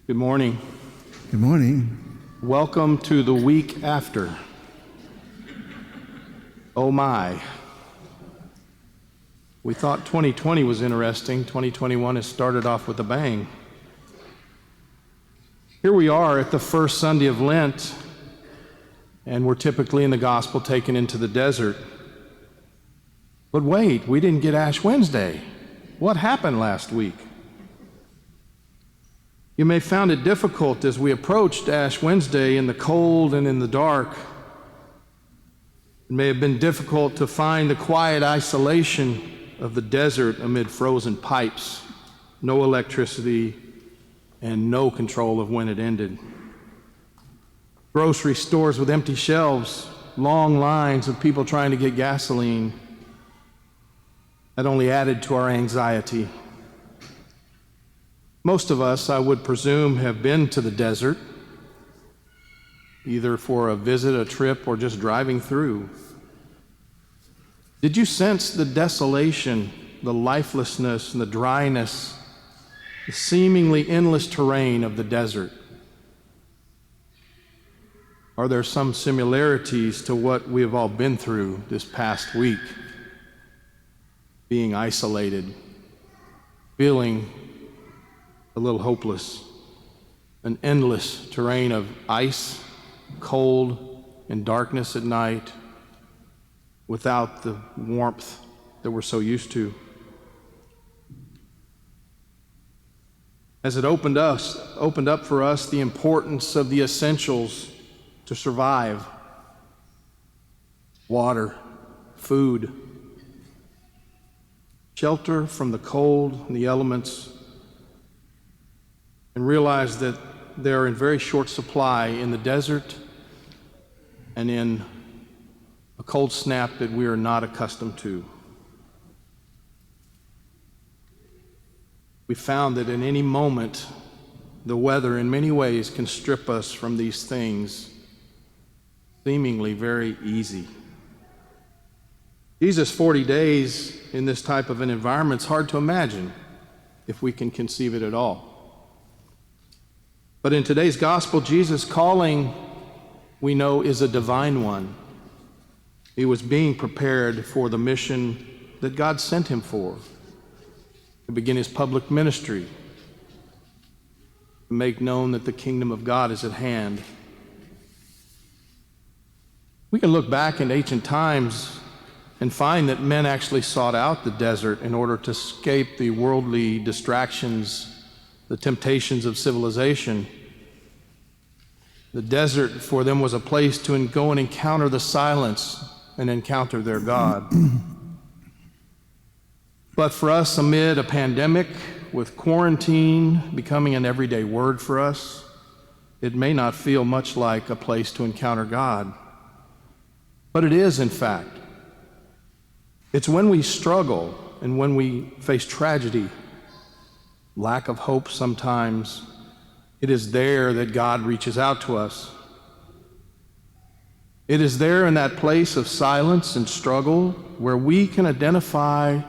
Good morning. Good morning. Welcome to the week after. Oh my. We thought 2020 was interesting. 2021 has started off with a bang. Here we are at the first Sunday of Lent, and we're typically in the gospel taken into the desert. But wait, we didn't get Ash Wednesday. What happened last week? You may have found it difficult as we approached Ash Wednesday in the cold and in the dark. It may have been difficult to find the quiet isolation of the desert amid frozen pipes, no electricity, and no control of when it ended. Grocery stores with empty shelves, long lines of people trying to get gasoline. That only added to our anxiety. Most of us, I would presume, have been to the desert, either for a visit, a trip, or just driving through. Did you sense the desolation, the lifelessness, and the dryness, the seemingly endless terrain of the desert? Are there some similarities to what we have all been through this past week? Being isolated, feeling a little hopeless, an endless terrain of ice, cold, and darkness at night, without the warmth that we're so used to. As it opened up for us the importance of the essentials to survive: water, food, shelter from the cold and the elements, and realize that they're in very short supply in the desert and in a cold snap that we are not accustomed to. We found that in any moment, the weather in many ways can strip us from these things, seemingly very easy. Jesus' 40 days in this type of an environment is hard to imagine, if we can conceive it at all. But in today's gospel, Jesus' calling, we know, is a divine one. He was being prepared for the mission that God sent him for, to begin his public ministry, to make known that the kingdom of God is at hand. We can look back in ancient times and find that men actually sought out the desert in order to escape the worldly distractions, the temptations of civilization. The desert for them was a place to go and encounter the silence and encounter their God. But for us, amid a pandemic, with quarantine becoming an everyday word for us, it may not feel much like a place to encounter God. But it is, in fact. It's when we struggle and when we face tragedy, lack of hope sometimes, it is there that God reaches out to us. It is there in that place of silence and struggle where we can identify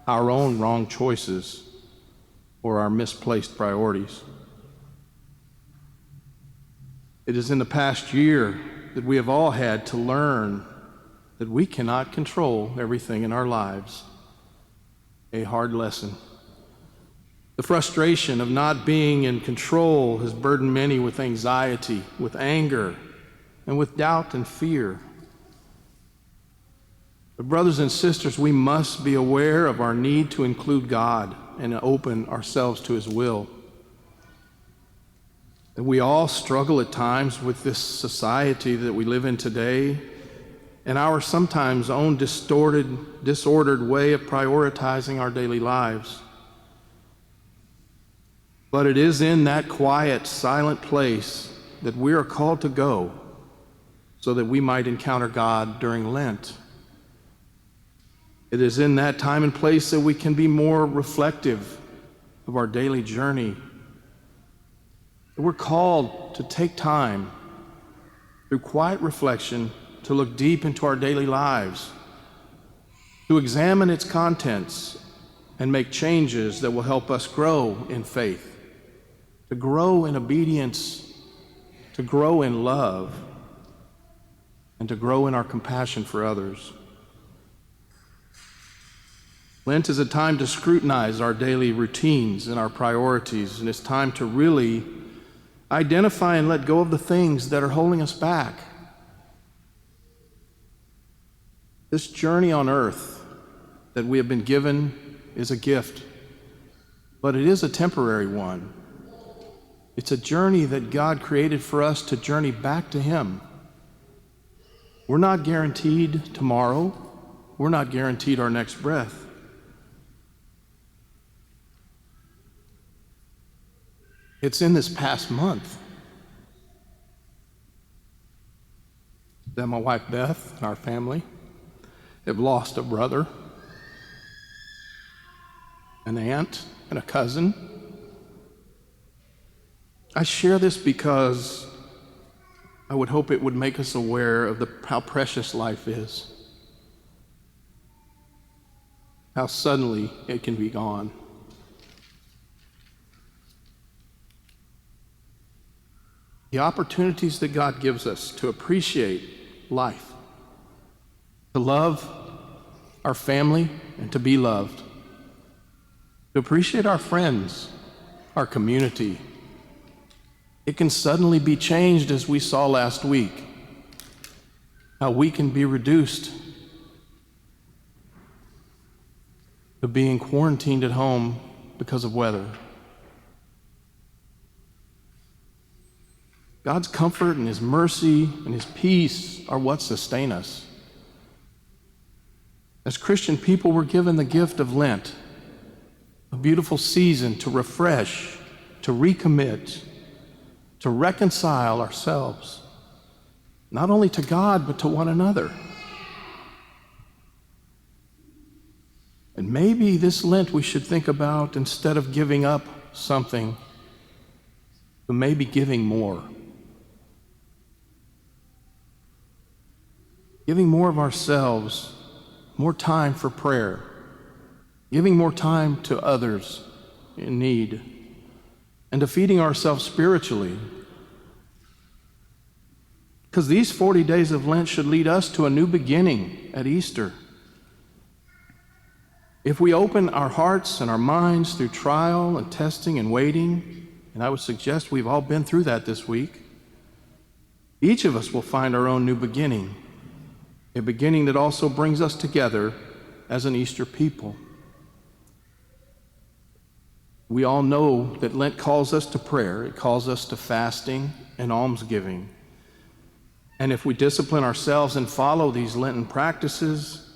our own wrong choices or our misplaced priorities. It is in the past year that we have all had to learn that we cannot control everything in our lives. A hard lesson. The frustration of not being in control has burdened many with anxiety, with anger, and with doubt and fear. But brothers and sisters, we must be aware of our need to include God and open ourselves to his will. And we all struggle at times with this society that we live in today, and our sometimes own distorted, disordered way of prioritizing our daily lives. But it is in that quiet, silent place that we are called to go so that we might encounter God during Lent. It is in that time and place that we can be more reflective of our daily journey. We're called to take time through quiet reflection to look deep into our daily lives, to examine its contents and make changes that will help us grow in faith, to grow in obedience, to grow in love, and to grow in our compassion for others. Lent is a time to scrutinize our daily routines and our priorities, and it's time to really identify and let go of the things that are holding us back. This journey on earth that we have been given is a gift, but it is a temporary one. It's a journey that God created for us to journey back to Him. We're not guaranteed tomorrow. We're not guaranteed our next breath. It's in this past month that my wife Beth and our family have lost a brother, an aunt, and a cousin. I share this because I would hope it would make us aware of how precious life is, how suddenly it can be gone. The opportunities that God gives us to appreciate life, to love our family and to be loved, to appreciate our friends, our community. It can suddenly be changed, as we saw last week, how we can be reduced to being quarantined at home because of weather. God's comfort and His mercy and His peace are what sustain us. As Christian people, we're given the gift of Lent, a beautiful season to refresh, to recommit, to reconcile ourselves, not only to God, but to one another. And maybe this Lent we should think about, instead of giving up something, but maybe giving more. Giving more of ourselves, more time for prayer, giving more time to others in need, and to feeding ourselves spiritually. Because these 40 days of Lent should lead us to a new beginning at Easter. If we open our hearts and our minds through trial and testing and waiting, and I would suggest we've all been through that this week, each of us will find our own new beginning. A beginning that also brings us together as an Easter people. We all know that Lent calls us to prayer. It calls us to fasting and almsgiving. And if we discipline ourselves and follow these Lenten practices,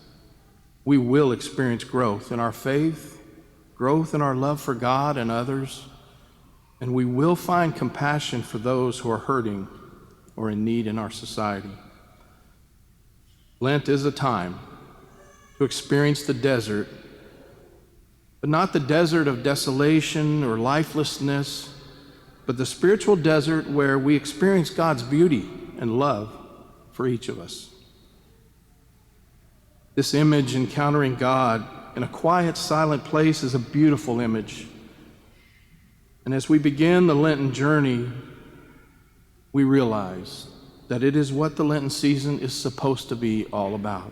we will experience growth in our faith, growth in our love for God and others, and we will find compassion for those who are hurting or in need in our society. Lent is a time to experience the desert, but not the desert of desolation or lifelessness, but the spiritual desert where we experience God's beauty and love for each of us. This image, encountering God in a quiet, silent place, is a beautiful image. And as we begin the Lenten journey, we realize that it is what the Lenten season is supposed to be all about.